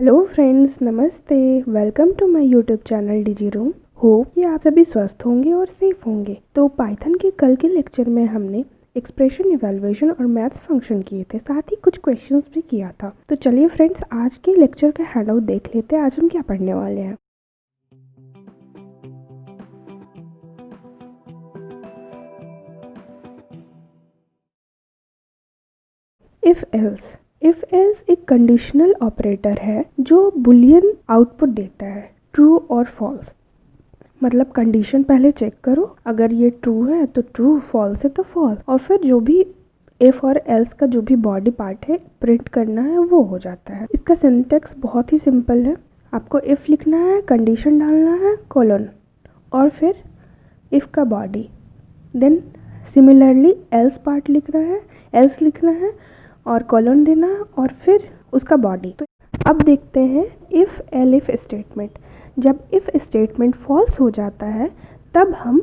Hello friends, नमस्ते। Welcome to my YouTube channel Digi Room. Hope कि आप सभी स्वस्थ होंगे और सेफ होंगे। तो पाइथन के कल के लेक्चर में हमने एक्सप्रेशन इवैल्यूएशन और मैथ्स फंक्शन किए थे, साथ ही कुछ क्वेश्चंस भी किया था। तो चलिए फ्रेंड्स, आज के लेक्चर का हैंडआउट देख लेते हैं। आज हम क्या पढ़ने वाले हैं। इफ एल्स एक कंडीशनल ऑपरेटर है जो बुलियन आउटपुट देता है, ट्रू और फॉल्स। मतलब कंडीशन पहले चेक करो, अगर ये ट्रू है तो ट्रू, फॉल्स है तो फॉल्स, और फिर जो भी इफ और एल्स का जो भी बॉडी पार्ट है प्रिंट करना है वो हो जाता है। इसका सिंटैक्स बहुत ही सिंपल है। आपको इफ लिखना है, कंडीशन डालना है, कोलन, और फिर इफ का body, then similarly else part लिखना है, एल्स लिखना है और कोलन देना है और फिर उसका बॉडी। तो अब देखते हैं इफ एल इफ स्टेटमेंट। जब इफ स्टेटमेंट फॉल्स हो जाता है तब हम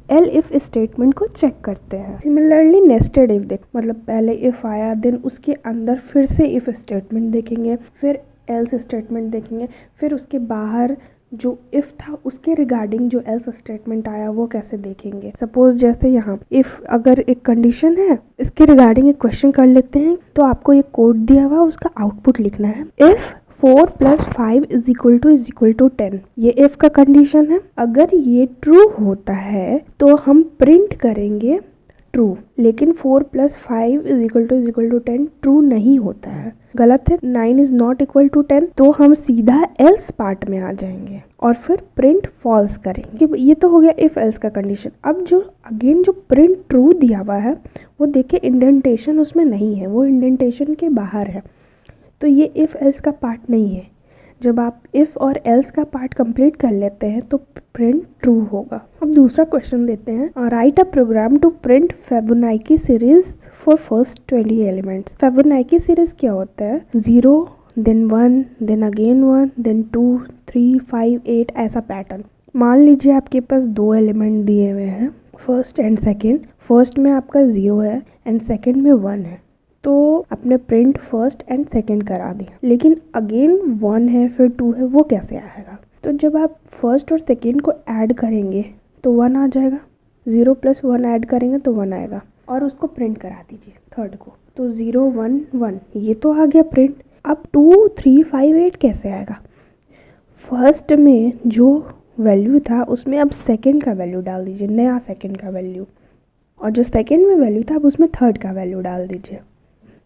एल इफ स्टेटमेंट को चेक करते हैं। सिमिलरली नेस्टेड इफ देख, मतलब पहले इफ आया, देन उसके अंदर फिर से इफ स्टेटमेंट देखेंगे, फिर एल्स स्टेटमेंट देखेंगे, फिर उसके बाहर जो इफ था उसके रिगार्डिंग जो एल्स स्टेटमेंट आया वो कैसे देखेंगे। सपोज जैसे यहाँ इफ अगर एक कंडीशन है, इसके रिगार्डिंग एक क्वेश्चन कर लेते हैं। तो आपको एक कोड दिया हुआ, उसका आउटपुट लिखना है। इफ 4 + 5 = 10, ये इफ का कंडीशन है। अगर ये ट्रू होता है तो हम प्रिंट करेंगे ट्रू, लेकिन 4 + 5 = 10 ट्रू नहीं होता है, गलत है। 9 इज नॉट इक्वल टू 10, तो हम सीधा एल्स पार्ट में आ जाएंगे और फिर प्रिंट फॉल्स करेंगे। ये तो हो गया इफ एल्स का कंडीशन। अब जो अगेन जो प्रिंट ट्रू दिया हुआ है वो देखिए इंडेंटेशन उसमें नहीं है, वो इंडेंटेशन के बाहर है, तो ये इफ एल्स का पार्ट नहीं है। जब आप इफ और एल्स का पार्ट कंप्लीट कर लेते हैं तो प्रिंट ट्रू होगा। अब दूसरा क्वेश्चन देते हैं। Write a program to print Fibonacci series for first 20 elements. Fibonacci series क्या होता है? 0, देन 1, देन अगेन 1, देन 2, 3, 5, 8, ऐसा पैटर्न। मान लीजिए आपके पास दो एलिमेंट दिए हुए हैं, फर्स्ट एंड सेकेंड। फर्स्ट में आपका 0 है एंड सेकेंड में 1 है, तो आपने प्रिंट फर्स्ट एंड सेकेंड करा दिया, लेकिन अगेन 1 है फिर 2 है, वो कैसे आएगा? तो जब आप फर्स्ट और सेकेंड को ऐड करेंगे तो 1 आ जाएगा, 0 + 1 ऐड करेंगे तो 1 आएगा, और उसको प्रिंट करा दीजिए थर्ड को, तो 0, 1, 1, ये तो आ गया प्रिंट। अब 2, 3, 5, 8 कैसे आएगा? फर्स्ट में जो वैल्यू था उसमें अब सेकेंड का वैल्यू डाल दीजिए, नया सेकेंड का वैल्यू, और जो सेकेंड में वैल्यू था अब उसमें थर्ड का वैल्यू डाल दीजिए।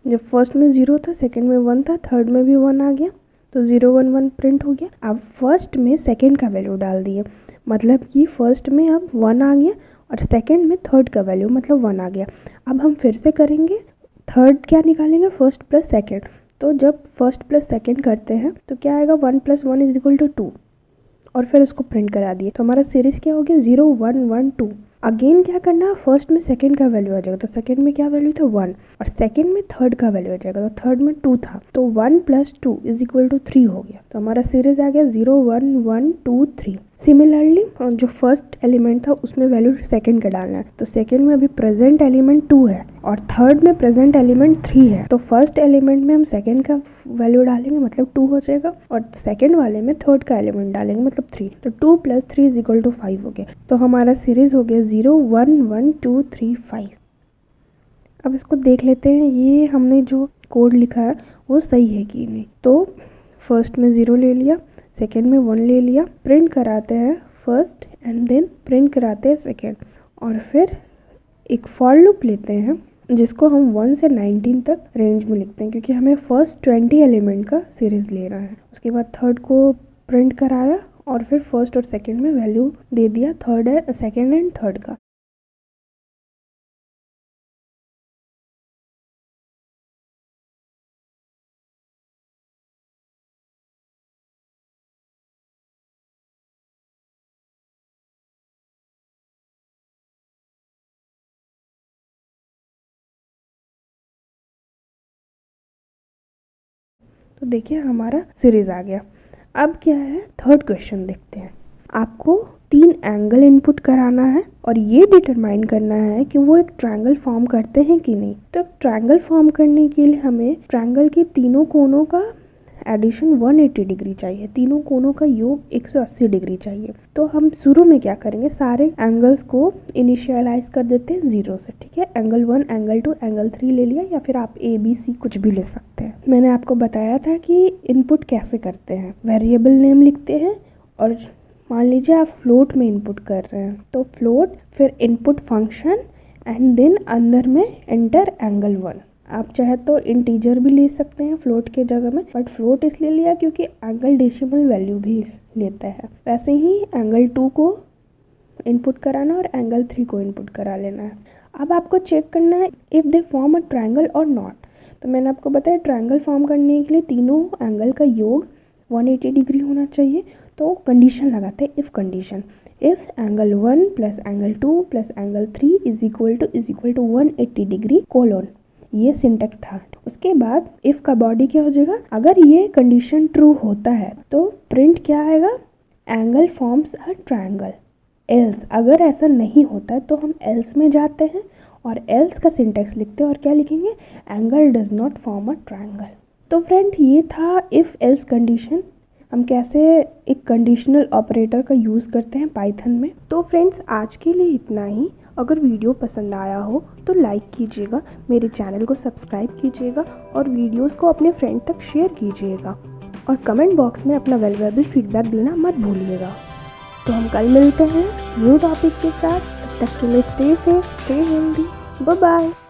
जब फर्स्ट में 0 था, सेकंड में 1 था, थर्ड में भी 1 आ गया, तो 0, 1, 1 प्रिंट हो गया। अब फर्स्ट में सेकंड का वैल्यू डाल दिए, मतलब कि फर्स्ट में अब 1 आ गया और सेकंड में थर्ड का वैल्यू मतलब 1 आ गया। अब हम फिर से करेंगे, थर्ड क्या निकालेंगे? First plus second. तो जब फर्स्ट प्लस सेकेंड करते हैं तो क्या आएगा? 1 + 1 = 2, और फिर उसको प्रिंट करा दिए। तो हमारा सीरीज क्या हो गया? 0, 1, 1, 2। अगेन क्या करना है? फर्स्ट में सेकंड का वैल्यू आ जाएगा, तो सेकंड में क्या वैल्यू था? 1, और सेकंड में थर्ड का वैल्यू आ जाएगा, तो थर्ड में 2 था, तो 1 + 2 = 3 हो गया। तो हमारा सीरीज आ गया 0, 1, 1, 2, 3। सिमिलरली जो फर्स्ट एलिमेंट था उसमें वैल्यू सेकंड का डालना है, तो सेकंड में अभी प्रेजेंट एलिमेंट 2 है और थर्ड में प्रेजेंट एलिमेंट 3 है, तो फर्स्ट एलिमेंट में हम सेकंड का वैल्यू डालेंगे मतलब 2 हो जाएगा, और सेकंड वाले में थर्ड का एलिमेंट डालेंगे मतलब 3, तो 2 + 3 = 5 हो गया। तो हमारा सीरीज हो गया 0, 1, 1, 2, 3, 5। अब इसको देख लेते हैं, ये हमने जो कोड लिखा है वो सही है कि नहीं। तो फर्स्ट में 0 ले लिया, सेकेंड में 1 ले लिया, प्रिंट कराते हैं फर्स्ट एंड देन प्रिंट कराते हैं सेकेंड, और फिर एक फॉर लूप लेते हैं जिसको हम 1 से 19 तक रेंज में लिखते हैं, क्योंकि हमें फर्स्ट 20 एलिमेंट का सीरीज लेना है। उसके बाद थर्ड को प्रिंट कराया और फिर फर्स्ट और सेकेंड में वैल्यू दे दिया, थर्ड है सेकेंड एंड थर्ड का। तो देखिए हमारा सीरीज आ गया। अब क्या है, थर्ड क्वेश्चन देखते हैं। आपको 3 एंगल इनपुट कराना है और ये डिटरमाइन करना है कि वो एक ट्रायंगल फॉर्म करते हैं कि नहीं। तो ट्रायंगल फॉर्म करने के लिए हमें ट्रायंगल के तीनों कोनों का एडिशन 180 डिग्री चाहिए, तीनों कोनों का योग 180 डिग्री चाहिए। तो हम शुरू में क्या करेंगे, सारे एंगल्स को इनिशियलाइज कर देते हैं 0 से, ठीक है। एंगल 1, एंगल 2, एंगल 3 ले लिया, या फिर आप ABC कुछ भी ले सकते हैं। मैंने आपको बताया था कि इनपुट कैसे करते हैं, वेरिएबल नेम लिखते हैं और मान लीजिए आप फ्लोट में इनपुट कर रहे हैं तो फ्लोट, फिर इनपुट फंक्शन एंड देन अंदर में एंटर एंगल 1। आप चाहे तो इंटीजर भी ले सकते हैं फ्लोट के जगह में, बट फ्लोट इसलिए लिया क्योंकि एंगल डेसिमल वैल्यू भी लेता है। वैसे ही एंगल 2 को इनपुट कराना और एंगल 3 को इनपुट करा लेना है। अब आपको चेक करना है if they form a triangle और नॉट। तो मैंने आपको बताया ट्रायंगल फॉर्म करने के लिए तीनों एंगल का योग 180 डिग्री होना चाहिए। तो कंडीशन लगाते हैं, if condition, if angle 1 plus angle 2 plus angle 3 is equal to 180 degree colon. ये सिंटेक्स था। उसके बाद इफ़ का बॉडी क्या हो जाएगा, अगर ये कंडीशन ट्रू होता है तो प्रिंट क्या आएगा, angle forms a triangle. Else, अगर ऐसा नहीं होता है तो हम एल्स में जाते हैं और एल्स का सिंटेक्स लिखते हैं और क्या लिखेंगे, angle does not form a triangle. तो फ्रेंड ये था इफ़ एल्स कंडीशन, हम कैसे एक कंडीशनल ऑपरेटर का यूज़ करते हैं पाइथन में। तो फ्रेंड्स आज के लिए इतना ही। अगर वीडियो पसंद आया हो तो लाइक कीजिएगा, मेरे चैनल को सब्सक्राइब कीजिएगा और वीडियोस को अपने फ्रेंड तक शेयर कीजिएगा और कमेंट बॉक्स में अपना वैल्यूएबल फीडबैक देना मत भूलिएगा। तो हम कल मिलते हैं न्यू टॉपिक के साथ। तब तक के लिए stay safe, stay healthy, bye bye.